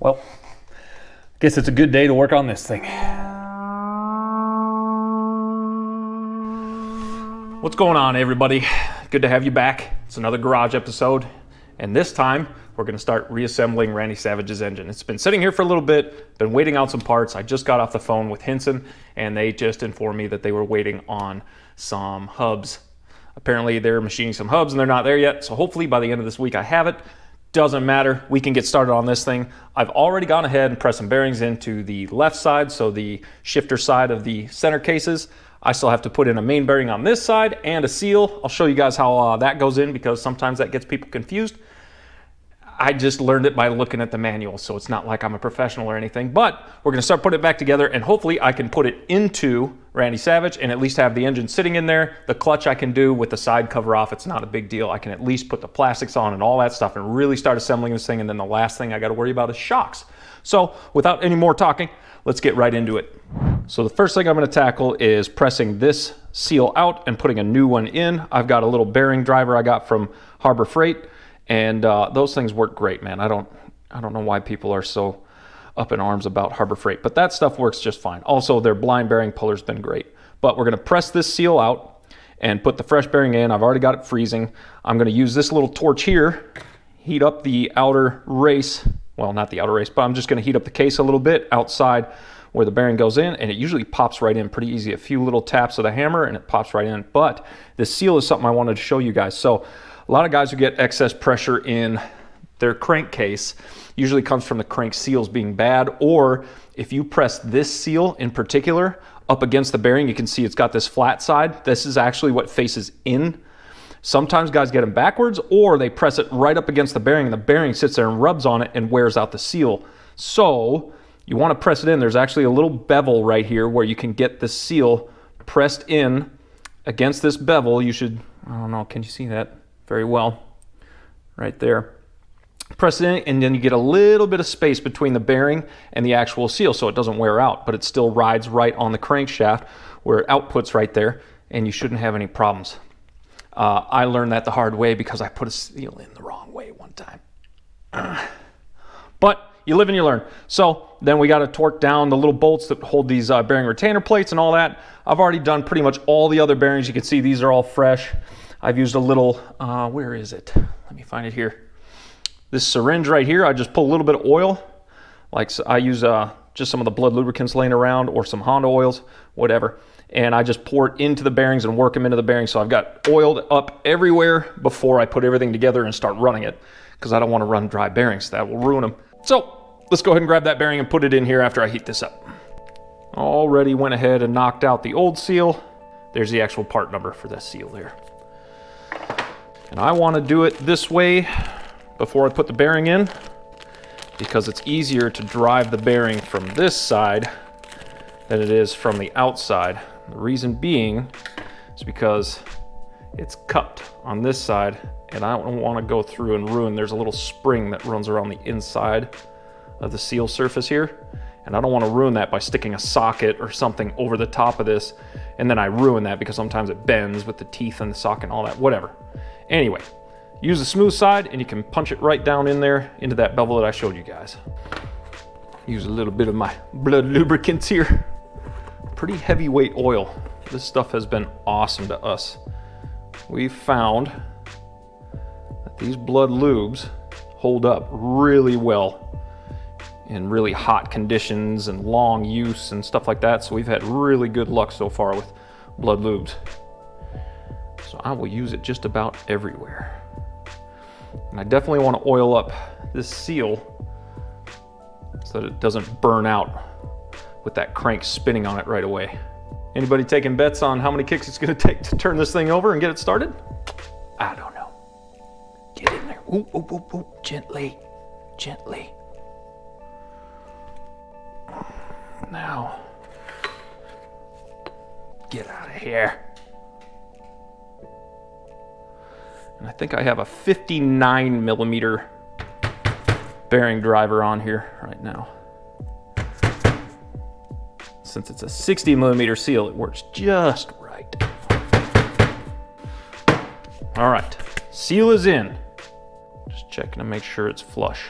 Well, I guess it's a good day to work on this thing. What's going on, everybody? Good to have you back. It's another garage episode, and this time we're going to start reassembling Randy Savage's engine. It's been sitting here for a little bit, been waiting on some parts. I just got off the phone with Hinson, and they just informed me that they were waiting on some hubs. Apparently they're machining some hubs and they're not there yet, so hopefully by the end of this week I have it. Doesn't matter, we can get started on this thing. I've already gone ahead and pressed some bearings into the left side, so the shifter side of the center cases. I still have to put in a main bearing on this side and a seal. I'll show you guys how that goes in, because sometimes that gets people confused. I just learned it by looking at the manual, so it's not like I'm a professional or anything, but we're gonna start putting it back together, and hopefully I can put it into Randy Savage and at least have the engine sitting in there. The clutch I can do with the side cover off, it's not a big deal. I can at least put the plastics on and all that stuff and really start assembling this thing, and then the last thing I gotta worry about is shocks. So without any more talking, let's get right into it. So the first thing I'm gonna tackle is pressing this seal out and putting a new one in. I've got a little bearing driver I got from Harbor Freight, and those things work great, man. I don't know why people are so up in arms about Harbor Freight, but that stuff works just fine. Also, their blind bearing puller's been great. But we're gonna press this seal out and put the fresh bearing in. I've already got it freezing. I'm gonna use this little torch here, heat up the outer race. Well, not the outer race, but I'm just gonna heat up the case a little bit outside where the bearing goes in, and it usually pops right in pretty easy. A few little taps of the hammer and it pops right in. But this seal is something I wanted to show you guys. So a lot of guys who get excess pressure in their crankcase usually comes from the crank seals being bad, or if you press this seal in particular up against the bearing, you can see it's got this flat side. This is actually what faces in. Sometimes guys get them backwards, or they press it right up against the bearing and the bearing sits there and rubs on it and wears out the seal. So you want to press it in. There's actually a little bevel right here where you can get the seal pressed in against this bevel. You should, I don't know, can you see that? Very well, right there. Press it in, and then you get a little bit of space between the bearing and the actual seal, so it doesn't wear out, but it still rides right on the crankshaft where it outputs right there, and you shouldn't have any problems. I learned that the hard way because I put a seal in the wrong way one time. But you live and you learn. So then we got to torque down the little bolts that hold these bearing retainer plates and all that. I've already done pretty much all the other bearings. You can see these are all fresh. I've used a little, where is it? Let me find it here. This syringe right here, I just pull a little bit of oil. Like I use just some of the blood lubricants laying around, or some Honda oils, whatever. And I just pour it into the bearings and work them into the bearings. So I've got oiled up everywhere before I put everything together and start running it, because I don't want to run dry bearings. That will ruin them. So let's go ahead and grab that bearing and put it in here after I heat this up. Already went ahead and knocked out the old seal. There's the actual part number for this seal there. And I want to do it this way before I put the bearing in, because it's easier to drive the bearing from this side than it is from the outside. The reason being is because it's cupped on this side, and I don't want to go through and ruin. There's a little spring that runs around the inside of the seal surface here, and I don't want to ruin that by sticking a socket or something over the top of this, and then I ruin that because sometimes it bends with the teeth and the socket and all that, whatever. Anyway, use the smooth side and you can punch it right down in there into that bevel that I showed you guys. Use a little bit of my blood lubricants here. Pretty heavyweight oil. This stuff has been awesome to us. We've found that these blood lubes hold up really well in really hot conditions and long use and stuff like that. So we've had really good luck so far with blood lubes. So I will use it just about everywhere. And I definitely want to oil up this seal so that it doesn't burn out with that crank spinning on it right away. Anybody taking bets on how many kicks it's going to take to turn this thing over and get it started? I don't know. Get in there. Ooh, ooh, ooh, ooh. Gently, gently. Now, get out of here. And I think I have a 59 millimeter bearing driver on here right now. Since it's a 60 millimeter seal, it works just right. All right, seal is in. Just checking to make sure it's flush.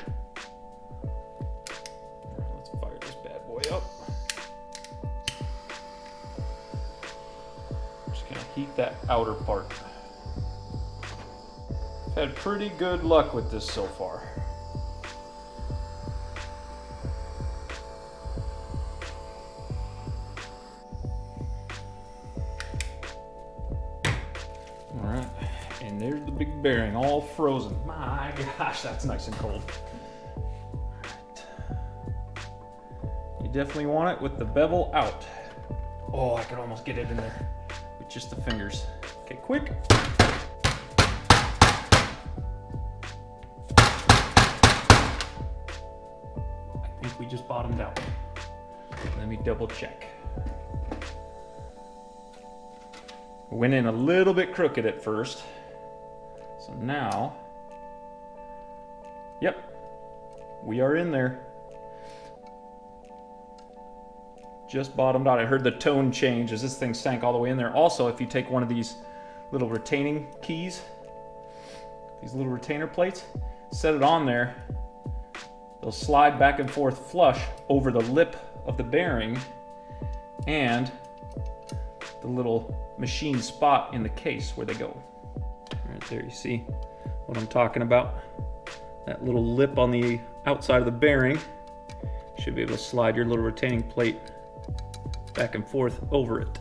get that outer part. I've had pretty good luck with this so far. All right, and there's the big bearing all frozen. My gosh, that's nice and cold. All right. You definitely want it with the bevel out. Oh, I could almost get it in there with just the fingers. Okay, quick. I think we just bottomed out. Let me double check. Went in a little bit crooked at first. So now, yep, we are in there. Just bottomed out. I heard the tone change as this thing sank all the way in there. Also, if you take one of these little retaining keys, these little retainer plates, set it on there, they'll slide back and forth flush over the lip of the bearing and the little machine spot in the case where they go. Right there, you see what I'm talking about? That little lip on the outside of the bearing. Should be able to slide your little retaining plate back and forth over it.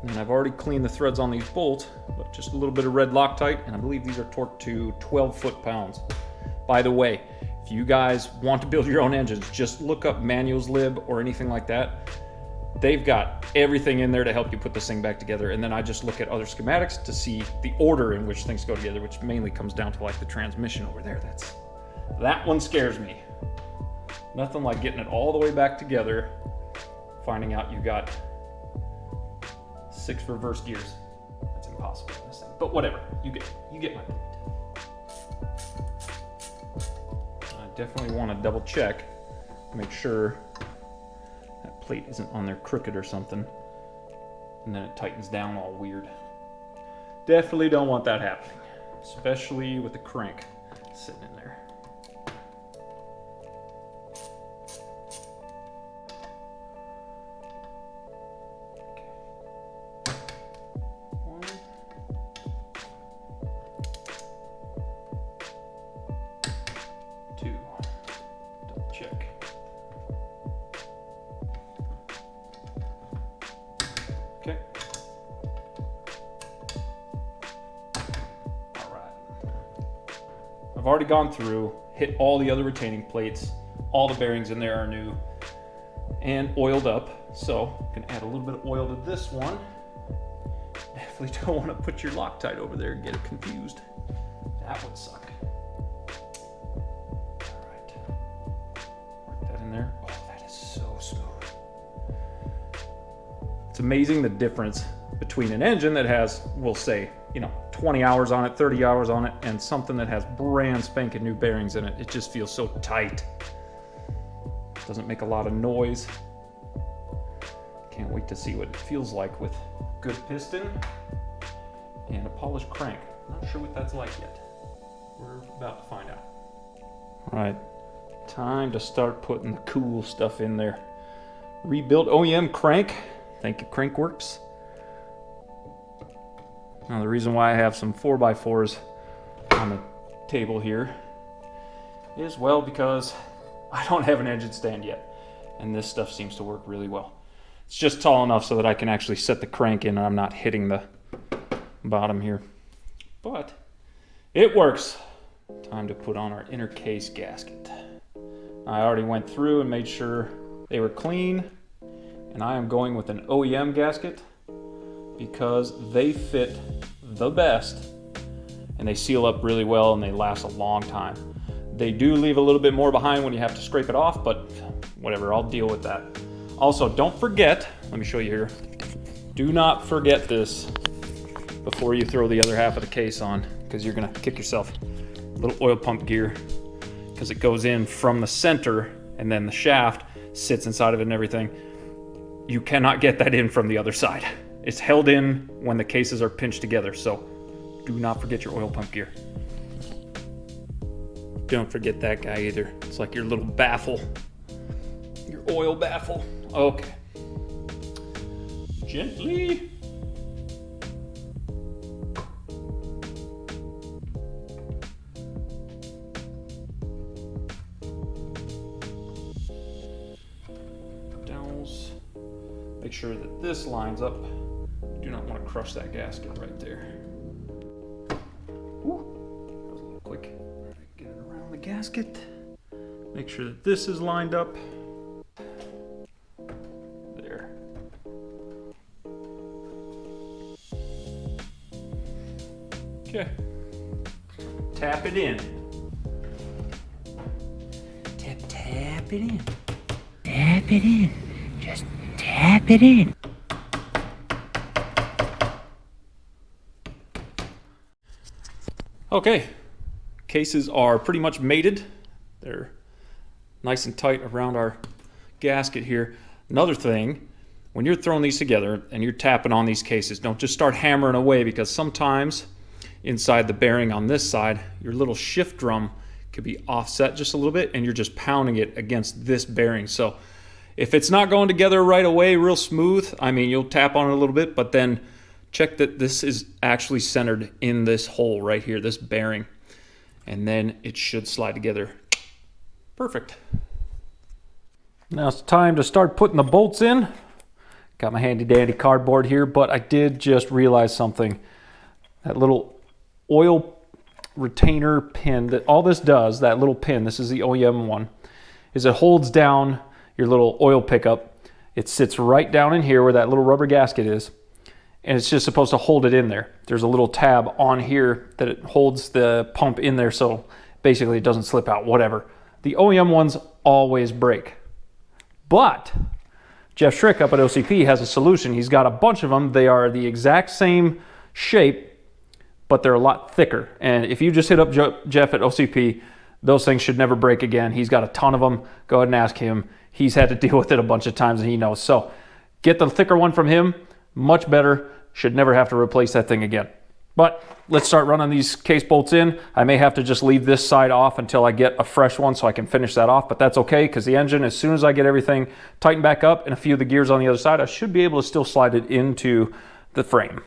And I've already cleaned the threads on these bolts, but just a little bit of red Loctite, and I believe these are torqued to 12 foot-pounds. By the way, if you guys want to build your own engines, just look up Manual's Lib or anything like that. They've got everything in there to help you put this thing back together, and then I just look at other schematics to see the order in which things go together, which mainly comes down to like the transmission over there. That one scares me. Nothing like getting it all the way back together, finding out you got 6 reverse gears. That's impossible in this thing, but whatever, you get my point. I definitely want to double check, make sure that plate isn't on there crooked or something, and then it tightens down all weird. Definitely don't want that happening, especially with the crank sitting in there. Okay. All right. I've already gone through, hit all the other retaining plates. All the bearings in there are new and oiled up. So I'm gonna add a little bit of oil to this one. Definitely don't want to put your Loctite over there and get it confused. That would suck. All right. Work that in there. Oh, that is so smooth. It's amazing the difference between an engine that has, we'll say, 20 hours on it, 30 hours on it, and something that has brand spanking new bearings in it. It just feels so tight. Doesn't make a lot of noise. Can't wait to see what it feels like with good piston and a polished crank. Not sure what that's like yet. We're about to find out. All right, time to start putting the cool stuff in there. Rebuilt OEM crank. Thank you, Crankworks. Now the reason why I have some 4x4s on the table here is, well, because I don't have an engine stand yet, and this stuff seems to work really well. It's just tall enough so that I can actually set the crank in and I'm not hitting the bottom here. But it works. Time to put on our inner case gasket. I already went through and made sure they were clean, and I am going with an OEM gasket because they fit the best and they seal up really well and they last a long time. They do leave a little bit more behind when you have to scrape it off, but whatever, I'll deal with that. Also, don't forget, let me show you here. Do not forget this before you throw the other half of the case on, because you're gonna kick yourself. A little oil pump gear, because it goes in from the center and then the shaft sits inside of it and everything. You cannot get that in from the other side. It's held in when the cases are pinched together, so do not forget your oil pump gear. Don't forget that guy either. It's like your little baffle, your oil baffle. Okay. Gently. Make sure that this lines up. Do not want to crush that gasket right there. Ooh, that was a little quick. All right, get it around the gasket. Make sure that this is lined up. There. Okay. Tap it in. Tap it in. Tap it in. Just tap it in. Okay, cases are pretty much mated. They're nice and tight around our gasket here. Another thing, when you're throwing these together and you're tapping on these cases, don't just start hammering away, because sometimes inside the bearing on this side, your little shift drum could be offset just a little bit and you're just pounding it against this bearing. So if it's not going together right away real smooth, I mean, you'll tap on it a little bit, but then check that this is actually centered in this hole right here, this bearing, and then it should slide together. Perfect. Now it's time to start putting the bolts in. Got my handy dandy cardboard here, but I did just realize something. That little oil retainer pin, that all this does, that little pin, this is the OEM one, is it holds down your little oil pickup. It sits right down in here where that little rubber gasket is, and it's just supposed to hold it in there. There's a little tab on here that it holds the pump in there, so basically it doesn't slip out, whatever. The OEM ones always break. But Jeff Schrick up at OCP has a solution. He's got a bunch of them. They are the exact same shape, but they're a lot thicker. And if you just hit up Jeff at OCP, those things should never break again. He's got a ton of them. Go ahead and ask him. He's had to deal with it a bunch of times and he knows. So get the thicker one from him. Much better. Should never have to replace that thing again. But let's start running these case bolts in. I may have to just leave this side off until I get a fresh one so I can finish that off, but that's okay, because the engine, as soon as I get everything tightened back up and a few of the gears on the other side, I should be able to still slide it into the frame.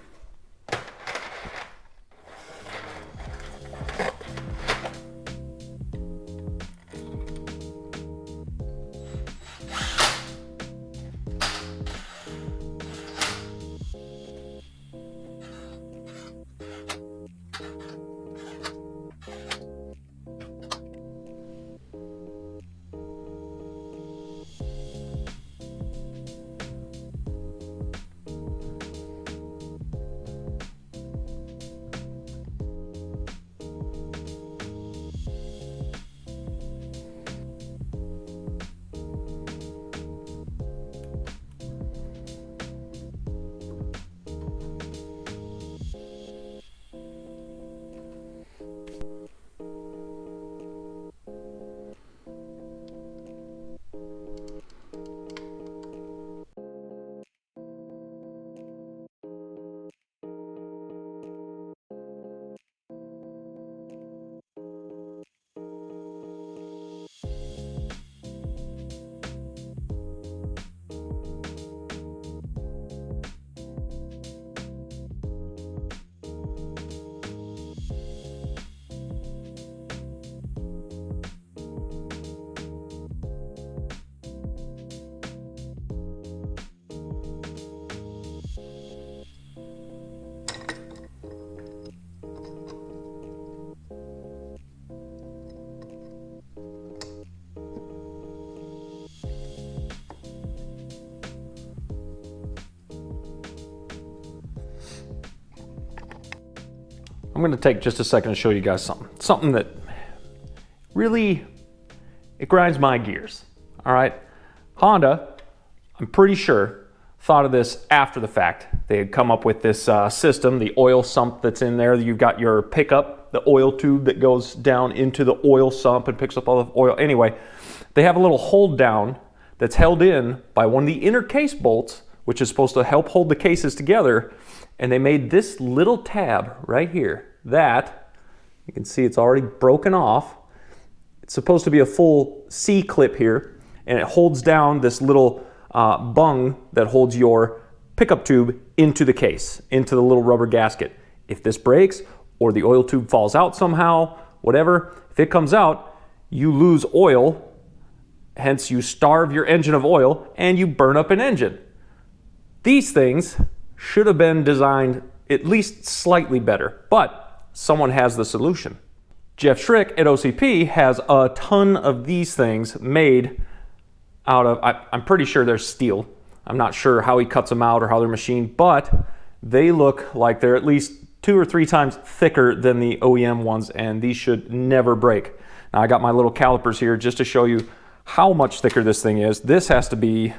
I'm going to take just a second to show you guys something that really, it grinds my gears. All right, Honda, I'm pretty sure, thought of this after the fact. They had come up with this system, the oil sump that's in there. You've got your pickup, the oil tube that goes down into the oil sump and picks up all the oil. Anyway, they have a little hold down that's held in by one of the inner case bolts, which is supposed to help hold the cases together. And they made this little tab right here that, you can see it's already broken off. It's supposed to be a full C clip here, and it holds down this little bung that holds your pickup tube into the case, into the little rubber gasket. If this breaks or the oil tube falls out somehow, whatever, if it comes out, you lose oil, hence you starve your engine of oil and you burn up an engine. These things should have been designed at least slightly better, but someone has the solution. Jeff Schrick at OCP has a ton of these things made out of, I'm pretty sure they're steel. I'm not sure how he cuts them out or how they're machined, but they look like they're at least 2 or 3 times thicker than the OEM ones, and these should never break. Now I got my little calipers here just to show you how much thicker this thing is. This has to be,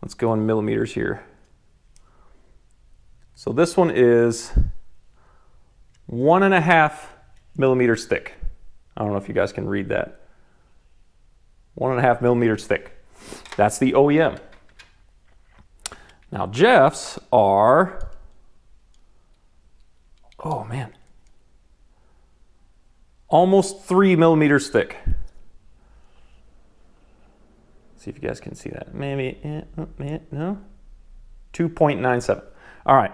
let's go in millimeters here. So this one is 1.5 millimeters thick. I don't know if you guys can read that. 1.5 millimeters thick. That's the OEM. Now Jeff's are, oh man, almost 3 millimeters thick. See if you guys can see that. Maybe, no? 2.97. All right.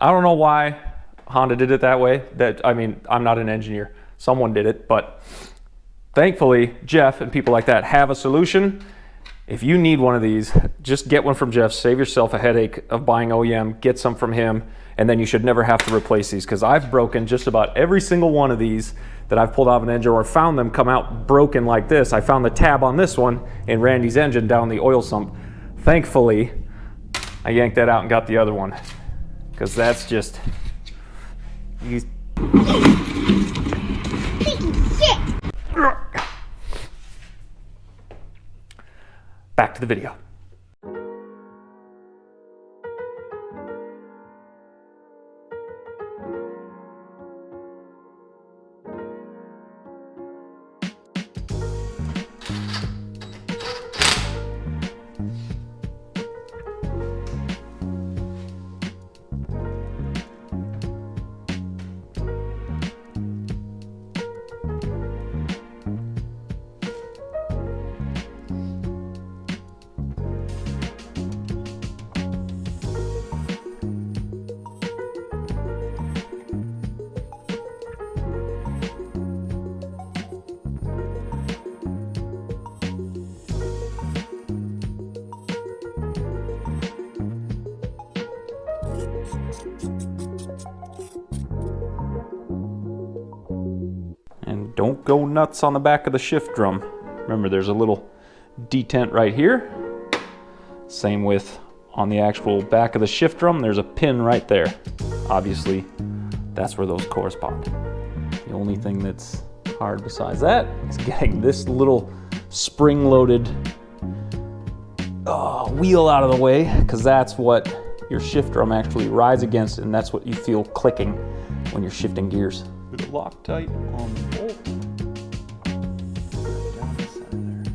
I don't know why Honda did it that way. I mean, I'm not an engineer. Someone did it, but thankfully, Jeff and people like that have a solution. If you need one of these, just get one from Jeff. Save yourself a headache of buying OEM. Get some from him, and then you should never have to replace these, because I've broken just about every single one of these that I've pulled out of an engine or found them come out broken like this. I found the tab on this one in Randy's engine down the oil sump. Thankfully, I yanked that out and got the other one, because that's just... Back to the video. And don't go nuts on the back of the shift drum. Remember, there's a little detent right here. Same with on the actual back of the shift drum, there's a pin right there. Obviously, that's where those correspond. The only thing that's hard besides that is getting this little spring-loaded wheel out of the way, because that's what your shift drum actually rides against, and that's what you feel clicking when you're shifting gears. Bit of Loctite on the bolt. Down the center there.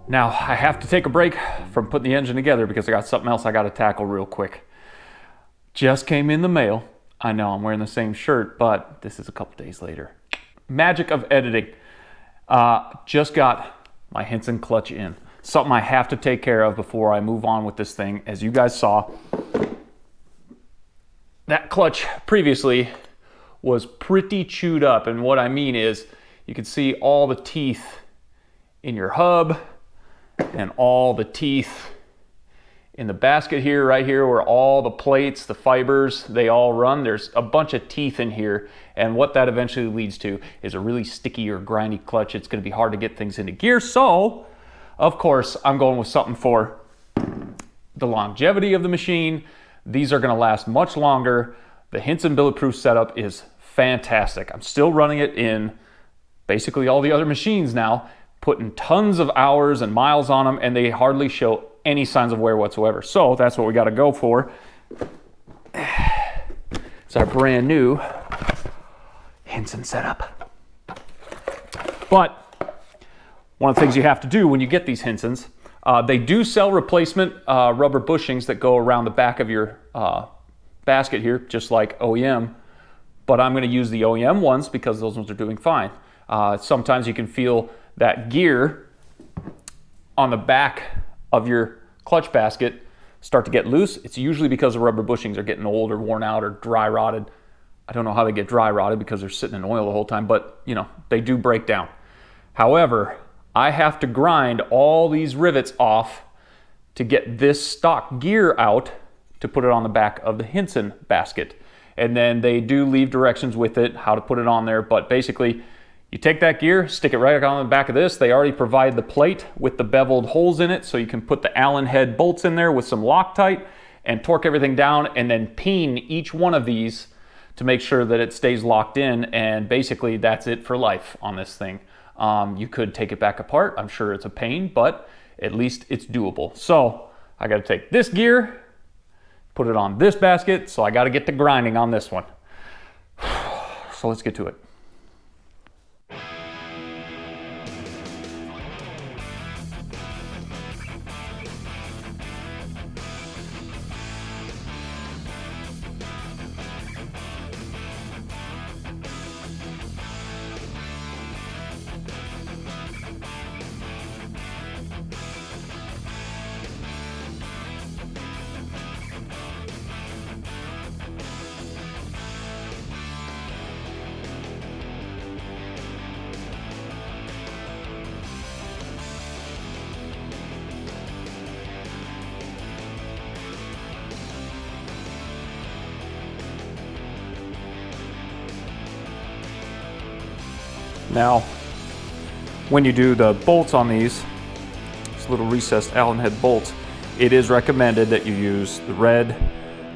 Now, I have to take a break from putting the engine together because I got something else I got to tackle real quick. Just came in the mail. I know I'm wearing the same shirt, but this is a couple days later. Magic of editing. Just got my Hinson clutch in. Something I have to take care of before I move on with this thing. As you guys saw, that clutch previously was pretty chewed up. And what I mean is, you can see all the teeth in your hub and all the teeth in the basket here, right here, where all the plates, the fibers, they all run, there's a bunch of teeth in here. And what that eventually leads to is a really sticky or grindy clutch. It's gonna be hard to get things into gear. So, of course, I'm going with something for the longevity of the machine. These are gonna last much longer. The Hinson Bulletproof setup is fantastic. I'm still running it in basically all the other machines now, putting tons of hours and miles on them, and they hardly show any signs of wear whatsoever. So that's what we got to go for. It's our brand new Hinson setup. But one of the things you have to do when you get these Hinsons, they do sell replacement rubber bushings that go around the back of your basket here, just like OEM. But I'm going to use the OEM ones because those ones are doing fine. Sometimes you can feel that gear on the back of your clutch basket start to get loose. It's usually because the rubber bushings are getting old or worn out or dry rotted. I don't know how they get dry rotted because they're sitting in oil the whole time, but you know, they do break down. However, I have to grind all these rivets off to get this stock gear out to put it on the back of the Hinson basket. And then they do leave directions with it, how to put it on there, but basically you take that gear, stick it right on the back of this. They already provide the plate with the beveled holes in it, so you can put the Allen head bolts in there with some Loctite and torque everything down and then peen each one of these to make sure that it stays locked in, and basically that's it for life on this thing. You could take it back apart. I'm sure it's a pain, but at least it's doable. So I got to take this gear, put it on this basket, so I got to get to grinding on this one. So let's get to it. Now, when you do the bolts on these little recessed Allen head bolts, it is recommended that you use the red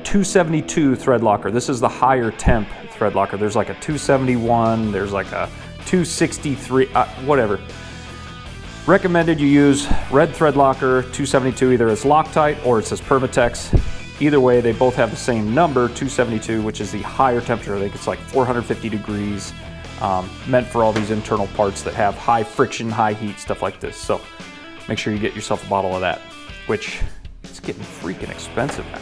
272 thread locker. This is the higher temp thread locker. There's like a 271, there's like a 263, whatever. Recommended you use red thread locker 272, either it's Loctite or it says Permatex. Either way, they both have the same number, 272, which is the higher temperature. I think it's like 450 degrees. Meant for all these internal parts that have high friction, high heat, stuff like this. So make sure you get yourself a bottle of that, which is getting freaking expensive now.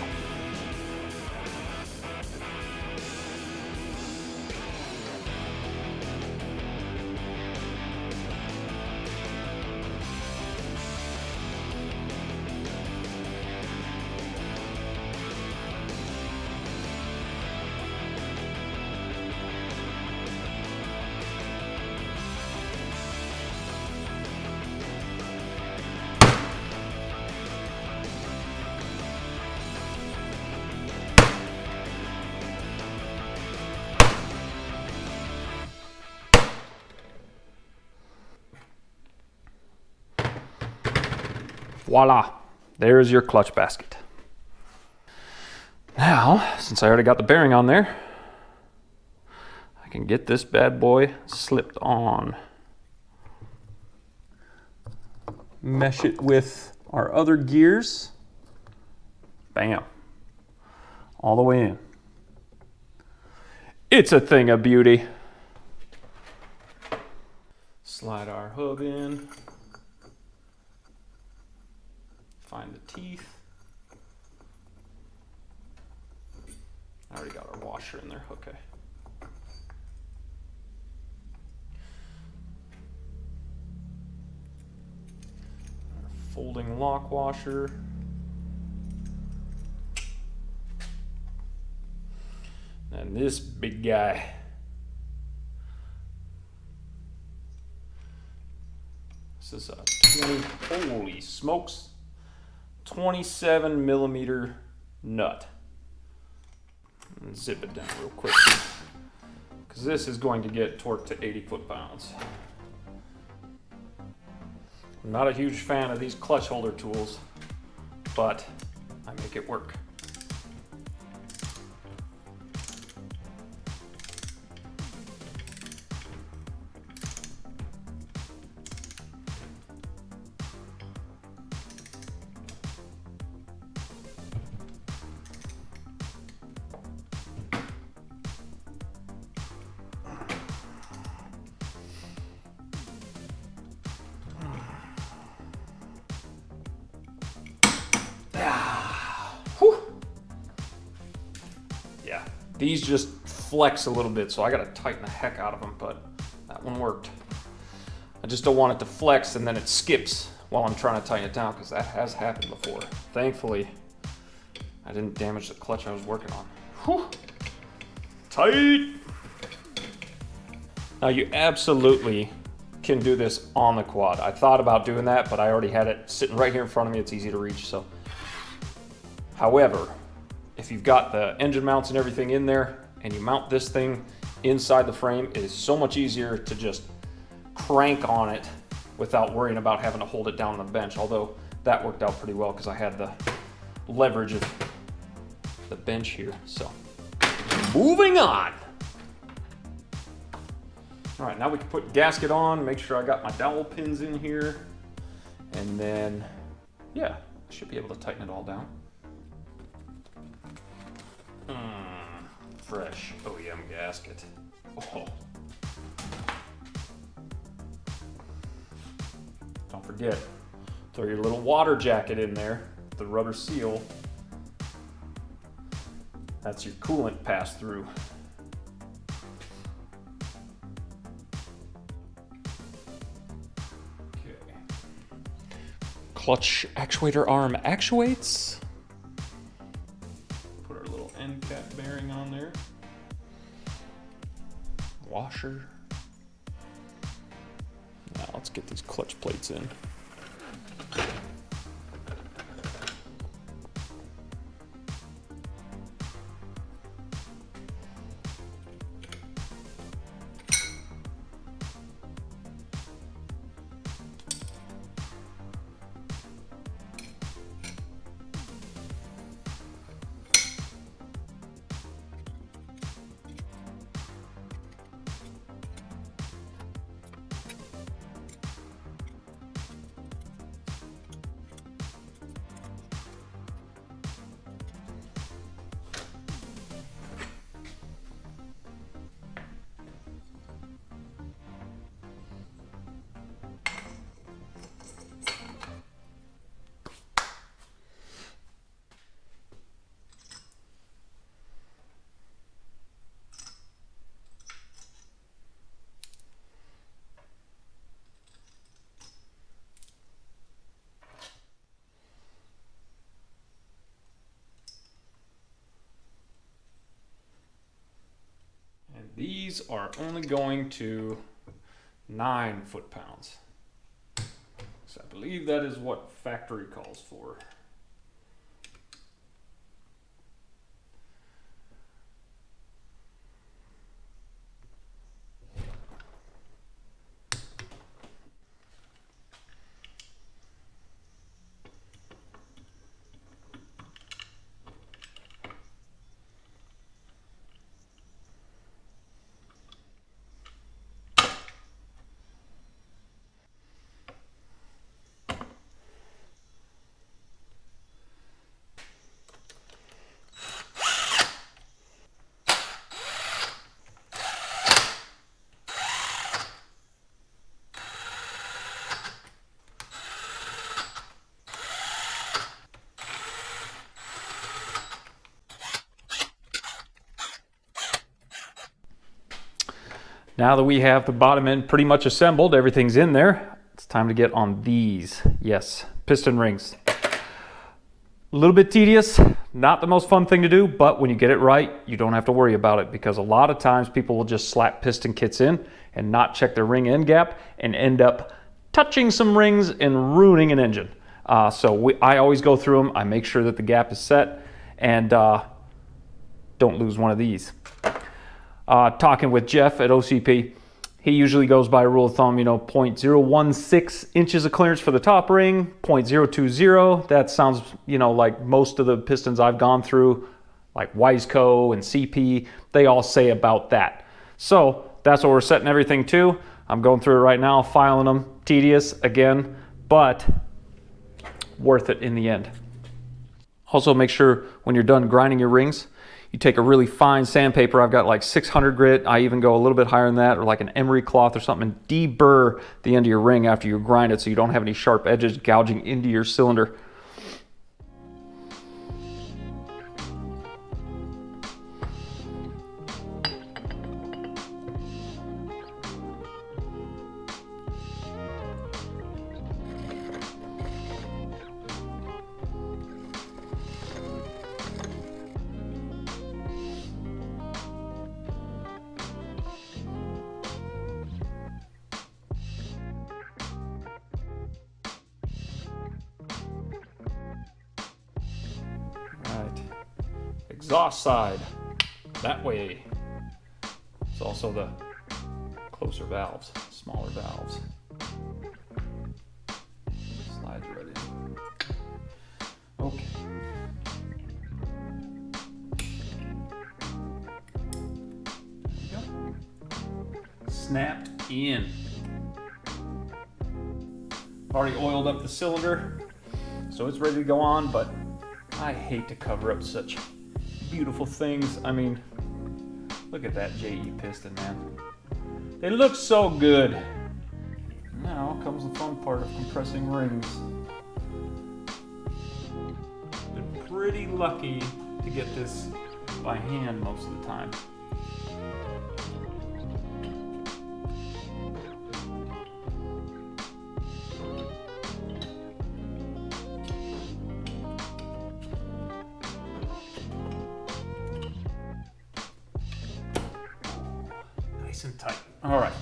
Voila, there's your clutch basket. Now, since I already got the bearing on there, I can get this bad boy slipped on. Mesh it with our other gears. Bam, all the way in. It's a thing of beauty. Slide our hub in. Find the teeth. I already got our washer in there, okay. Our folding lock washer. And this big guy. This is a 20, holy smokes. 27 millimeter nut. And zip it down real quick, because this is going to get torqued to 80 foot-pounds. I'm not a huge fan of these clutch holder tools, but I make it work. Yeah, these just flex a little bit, so I gotta tighten the heck out of them, but that one worked. I just don't want it to flex and then it skips while I'm trying to tighten it down, because that has happened before. Thankfully, I didn't damage the clutch I was working on. Whew. Tight! Now you absolutely can do this on the quad. I thought about doing that, but I already had it sitting right here in front of me. It's easy to reach, so. However, if you've got the engine mounts and everything in there and you mount this thing inside the frame, it is so much easier to just crank on it without worrying about having to hold it down on the bench. Although that worked out pretty well because I had the leverage of the bench here. So moving on. All right, now we can put gasket on, make sure I got my dowel pins in here. And then, yeah, I should be able to tighten it all down. Fresh OEM gasket. Oh. Don't forget, throw your little water jacket in there, the rubber seal. That's your coolant pass through. Okay. Clutch actuator arm actuates. Put our little end cap bearing on there. Washer. Now let's get these clutch plates in. These are only going to 9 foot-pounds. So I believe that is what factory calls for. Now that we have the bottom end pretty much assembled, everything's in there, it's time to get on these. Yes, piston rings. A little bit tedious, not the most fun thing to do, but when you get it right, you don't have to worry about it, because a lot of times people will just slap piston kits in and not check their ring end gap and end up touching some rings and ruining an engine. I always go through them. I make sure that the gap is set, and don't lose one of these. Talking with Jeff at OCP, he usually goes by a rule of thumb, 0.016 inches of clearance for the top ring, 0.020. That sounds, like most of the pistons I've gone through, like Wiseco and CP, they all say about that. So that's what we're setting everything to. I'm going through it right now, filing them. Tedious, again, but worth it in the end. Also, make sure when you're done grinding your rings, you take a really fine sandpaper. I've got like 600 grit. I even go a little bit higher than that, or like an emery cloth or something, and deburr the end of your ring after you grind it so you don't have any sharp edges gouging into your cylinder. Exhaust side, that way. It's also the closer valves, smaller valves. Slides right in. Okay. There we go. Snapped in. Already oiled up the cylinder, so it's ready to go on, but I hate to cover up such beautiful things. I mean, look at that JE piston, man. They look so good. Now comes the fun part of compressing rings. Been pretty lucky to get this by hand most of the time. And tight. All right.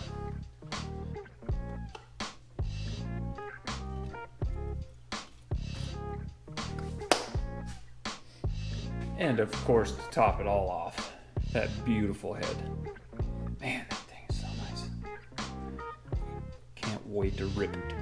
And of course, to top it all off, that beautiful head. Man, that thing is so nice. Can't wait to rip it.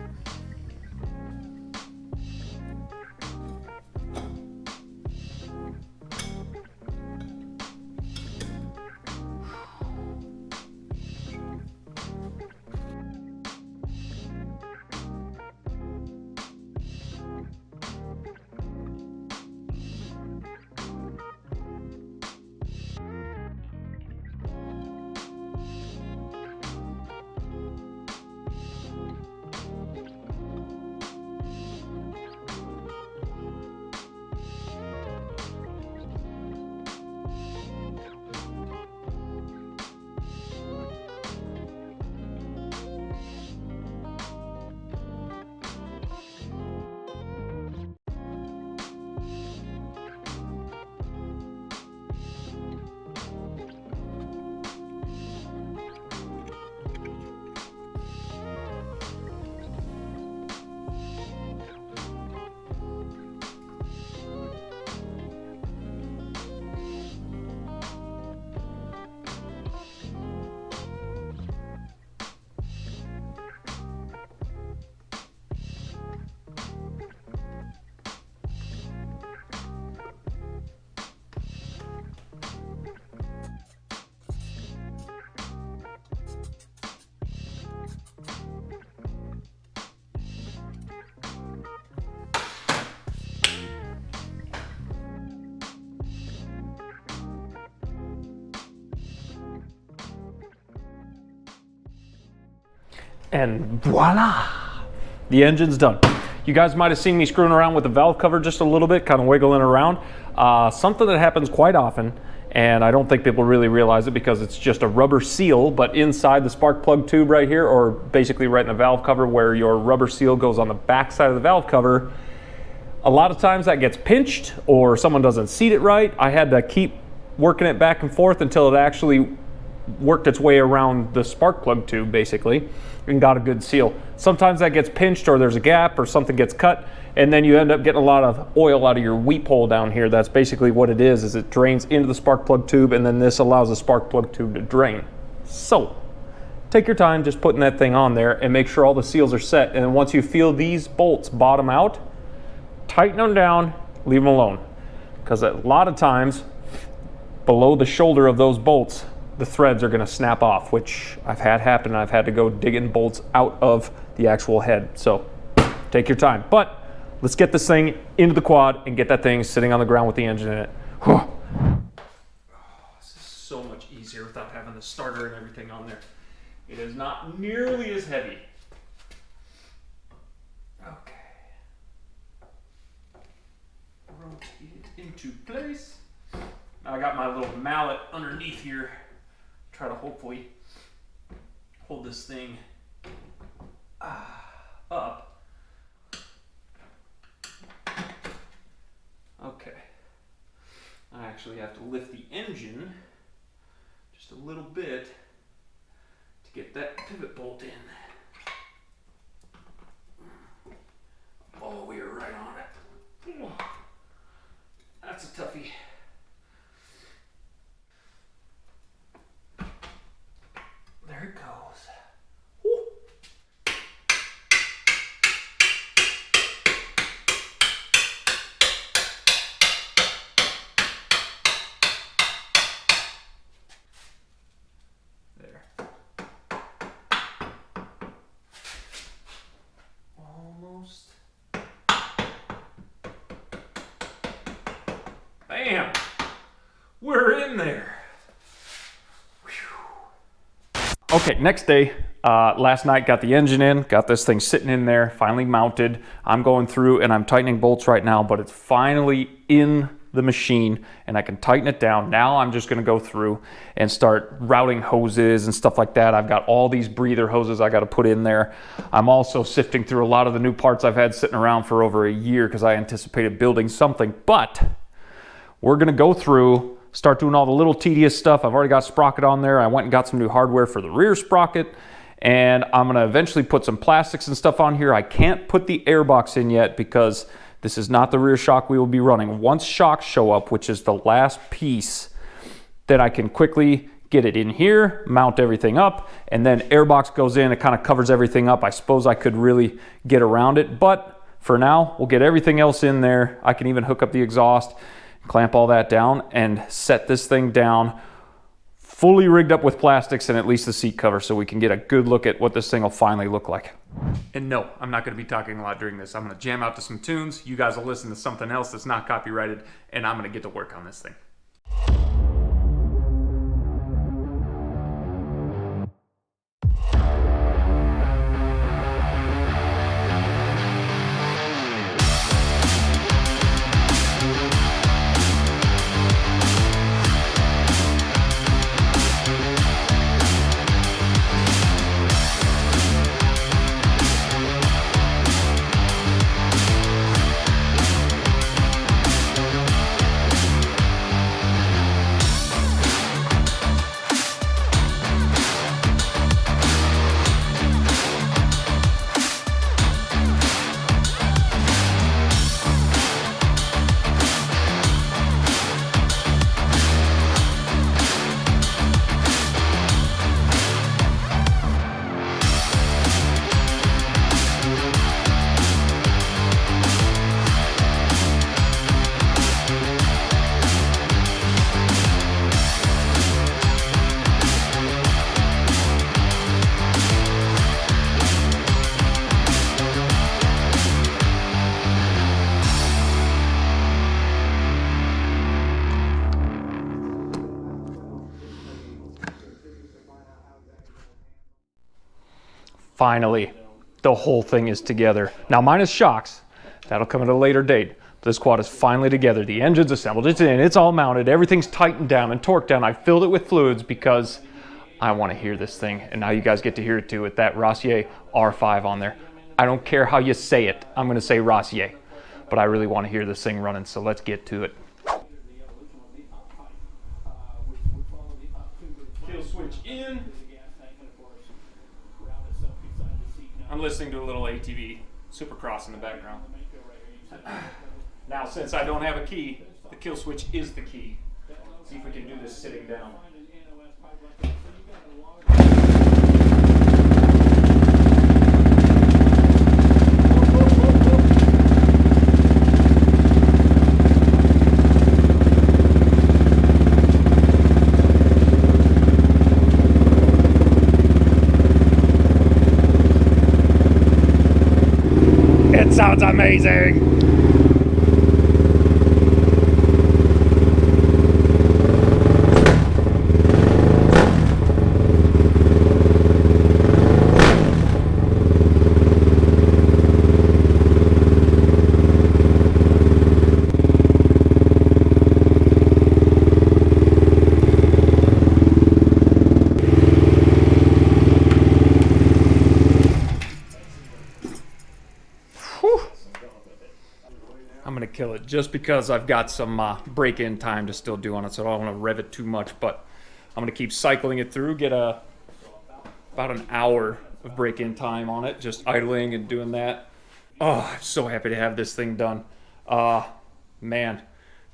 And voila, the engine's done. You guys might have seen me screwing around with the valve cover just a little bit, kind of wiggling around. Something that happens quite often, and I don't think people really realize it because it's just a rubber seal, but inside the spark plug tube right here, or basically right in the valve cover where your rubber seal goes on the back side of the valve cover, a lot of times that gets pinched or someone doesn't seat it right. I had to keep working it back and forth until it actually worked its way around the spark plug tube basically and got a good seal. Sometimes that gets pinched or there's a gap or something gets cut, and then you end up getting a lot of oil out of your weep hole down here. That's basically what it is it drains into the spark plug tube, and then this allows the spark plug tube to drain. So take your time just putting that thing on there and make sure all the seals are set, and then once you feel these bolts bottom out, tighten them down, leave them alone. Because a lot of times below the shoulder of those bolts, the threads are going to snap off, which I've had happen. I've had to go digging bolts out of the actual head. So take your time. But let's get this thing into the quad and get that thing sitting on the ground with the engine in it. Oh, this is so much easier without having the starter and everything on there. It is not nearly as heavy. Okay. Rotate it into place. Now I got my little mallet underneath here. Try to hopefully hold this thing up. Okay. I actually have to lift the engine just a little bit to get that pivot bolt in. Oh, we are right on it. Oh, that's a toughie. There it goes. Woo. There. Almost. Bam! We're in there. Okay, next day, last night got the engine in, got this thing sitting in there, finally mounted. I'm going through and I'm tightening bolts right now, but it's finally in the machine and I can tighten it down. Now I'm just gonna go through and start routing hoses and stuff like that. I've got all these breather hoses I gotta put in there. I'm also sifting through a lot of the new parts I've had sitting around for over a year because I anticipated building something, but we're gonna go through, start doing all the little tedious stuff. I've already got sprocket on there. I went and got some new hardware for the rear sprocket, and I'm gonna eventually put some plastics and stuff on here. I can't put the airbox in yet because this is not the rear shock we will be running. Once shocks show up, which is the last piece, then I can quickly get it in here, mount everything up, and then airbox goes in, it kind of covers everything up. I suppose I could really get around it, but for now, we'll get everything else in there. I can even hook up the exhaust, clamp all that down, and set this thing down fully rigged up with plastics and at least the seat cover so we can get a good look at what this thing will finally look like. And no, I'm not going to be talking a lot during this. I'm going to jam out to some tunes. You guys will listen to something else that's not copyrighted, and I'm going to get to work on this thing. Finally, the whole thing is together. Now minus shocks, that'll come at a later date. This quad is finally together. The engine's assembled, it's in, it's all mounted, everything's tightened down and torqued down. I filled it with fluids because I want to hear this thing, and now you guys get to hear it too with that Rossier R5 on there. I don't care how you say it, I'm going to say Rossier, but I really want to hear this thing running, so let's get to it. Kill switch I'm listening to a little ATV Supercross in the background. Now, since I don't have a key, the kill switch is the key. See if we can do this sitting down. It sounds amazing. I'm gonna kill it just because I've got some break-in time to still do on it, so I don't want to rev it too much, but I'm gonna keep cycling it through, get about an hour of break-in time on it, just idling and doing that. Oh, I'm so happy to have this thing done. Man,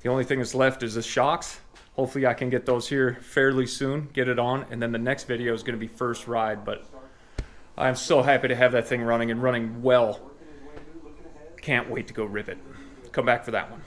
the only thing that's left is the shocks. Hopefully I can get those here fairly soon, get it on, and then the next video is gonna be first ride, but I'm so happy to have that thing running and running well. Can't wait to go rip it. Come back for that one.